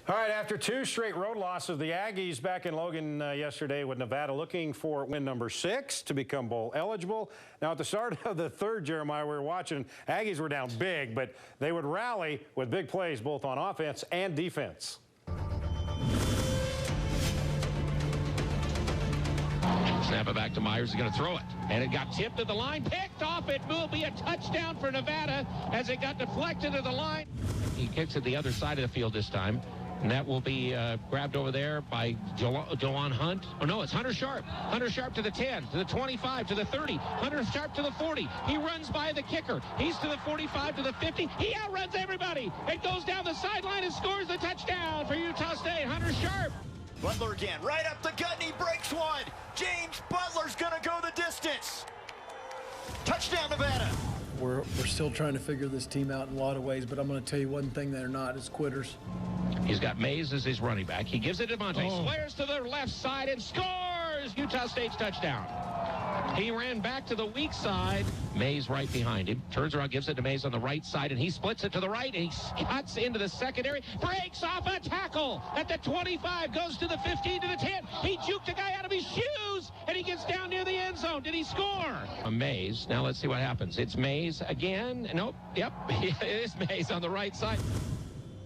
All right, after 2 straight road losses, the Aggies back in Logan yesterday with Nevada looking for win number 6 to become bowl eligible. Now, at the start of the third, Jeremiah, we were watching, Aggies were down big, but they would rally with big plays both on offense and defense. Snap it back to Myers. He's going to throw it. And it got tipped to the line. Picked off. It will be a touchdown for Nevada as it got deflected to the line. He kicks it the other side of the field this time. And that will be grabbed over there by Jawan Hunt. Oh, no, it's Hunter Sharp. Hunter Sharp to the 10, to the 25, to the 30. Hunter Sharp to the 40. He runs by the kicker. He's to the 45, to the 50. He outruns everybody. It goes down the sideline and scores the touchdown for Utah State. Hunter Sharp. Butler again, right up the gut, and he breaks one. James Butler's going to go the distance. Touchdown, Nevada. We're still trying to figure this team out in a lot of ways, but I'm going to tell you one thing they're not, is quitters. He's got Mays as his running back. He gives it to Devontae. Squares to the left side and scores! Utah State's touchdown. He ran back to the weak side. Mays right behind him. Turns around, gives it to Mays on the right side, and he splits it to the right, and he cuts into the secondary. Breaks off a tackle at the 25. Goes to the 15, to the 10. He juked a guy out of his shoes, and he gets down near the end zone. Did he score? Mays. Now let's see what happens. It's Mays again. Nope. Yep. It is Mays on the right side.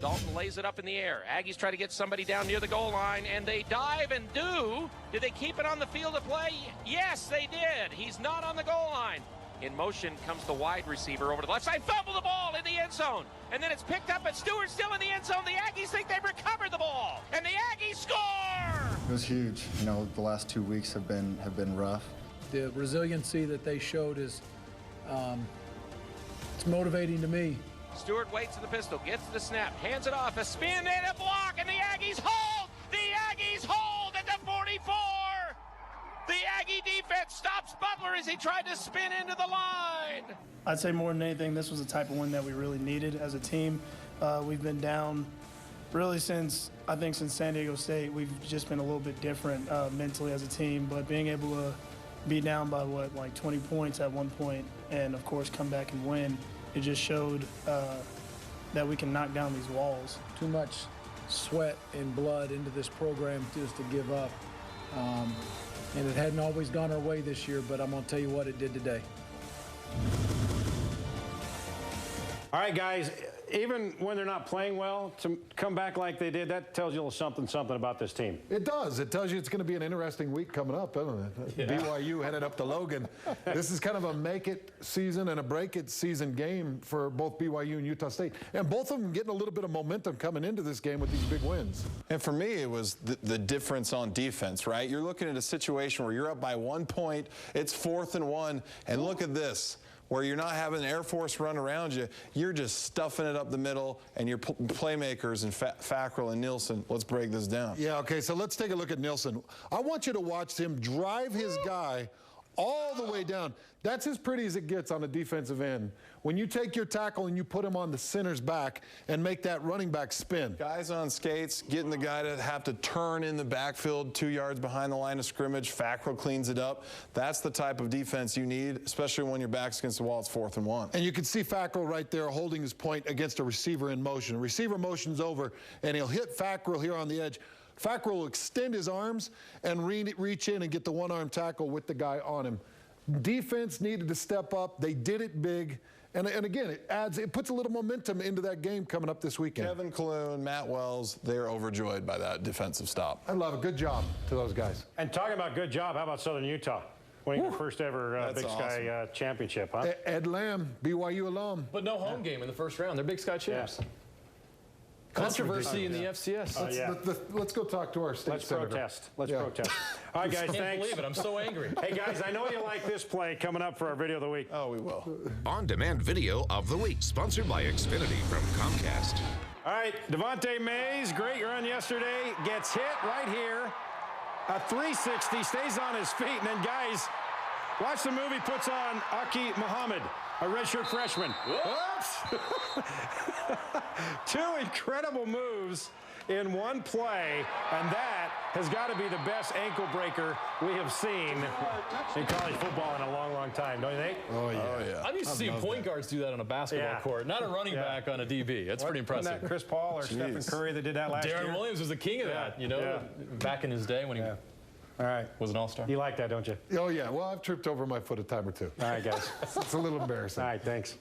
Dalton lays it up in the air. Aggies try to get somebody down near the goal line, and they dive and do. Did they keep it on the field of play? Yes, they did. He's not on the goal line. In motion comes the wide receiver over to the left side. Fumble the ball in the end zone. And then it's picked up, and Stewart's still in the end zone. The Aggies think they've recovered the ball, and the Aggies score! It was huge. You know, the last 2 weeks have been rough. The resiliency that they showed is it's motivating to me. Stewart waits in the pistol, gets the snap, hands it off, a spin and a block, and the Aggies hold! The Aggies hold at the 44! The Aggie defense stops Butler as he tried to spin into the line! I'd say more than anything, this was the type of win that we really needed as a team. We've been down really since San Diego State. We've just been a little bit different mentally as a team, but being able to be down by, like 20 points at one point and, of course, come back and win, it just showed that we can knock down these walls. Too much sweat and blood into this program just to give up. And it hadn't always gone our way this year, but I'm going to tell you what it did today. All right, guys, even when they're not playing well, to come back like they did, that tells you a little something about this team. It does. It tells you it's going to be an interesting week coming up, doesn't it? Yeah. BYU headed up to Logan. This is kind of a make-it season and a break-it season game for both BYU and Utah State. And both of them getting a little bit of momentum coming into this game with these big wins. And for me, it was the difference on defense, right? You're looking at a situation where you're up by 1 point, it's 4th and 1, and look at this. Where you're not having Air Force run around you, you're just stuffing it up the middle, and your playmakers and Fackrell and Nielsen, let's break this down. Yeah, okay, so let's take a look at Nielsen. I want you to watch him drive his guy all the way down. That's as pretty as it gets on the defensive end. When you take your tackle and you put him on the center's back and make that running back spin. Guys on skates, getting the guy to have to turn in the backfield 2 yards behind the line of scrimmage. Fackrell cleans it up. That's the type of defense you need, especially when your back's against the wall. It's 4th and 1. And you can see Fackrell right there holding his point against a receiver in motion. Receiver motion's over, and he'll hit Fackrell here on the edge. Fackrell will extend his arms and reach in and get the one-arm tackle with the guy on him. Defense needed to step up. They did it big. And again, it puts a little momentum into that game coming up this weekend. Kevin Kalun, Matt Wells, they're overjoyed by that defensive stop. I love it. Good job to those guys. And talking about good job, how about Southern Utah? Winning their first ever Big Sky championship, huh? Ed Lamb, BYU alum. But no home game in the first round. They're Big Sky champs. Yeah. Controversy in the FCS. Let's go talk to our state senator. Protest. Let's protest. All right, guys, I can't believe it. I'm so angry. Hey, guys, I know you like this play coming up for our video of the week. Oh, we will. On-demand video of the week, sponsored by Xfinity from Comcast. All right, Devontae Mays, great run yesterday, gets hit right here. A 360, stays on his feet, and then, guys, watch the movie, puts on Aki Muhammad, a redshirt freshman. Whoops! 2 incredible moves in one play, and that has got to be the best ankle breaker we have seen in college football in a long, long time, don't you think? Oh, yeah. Oh, yeah. I'm used to seeing point guards do that on a basketball court, not a running back on a DB. That's pretty impressive. Wasn't that Chris Paul or Stephen Curry that did that last year? Darren Williams was the king of that, you know, back in his day when he All right. was an all-star. You like that, don't you? Oh, yeah. Well, I've tripped over my foot a time or two. All right, guys. It's a little embarrassing. All right, thanks.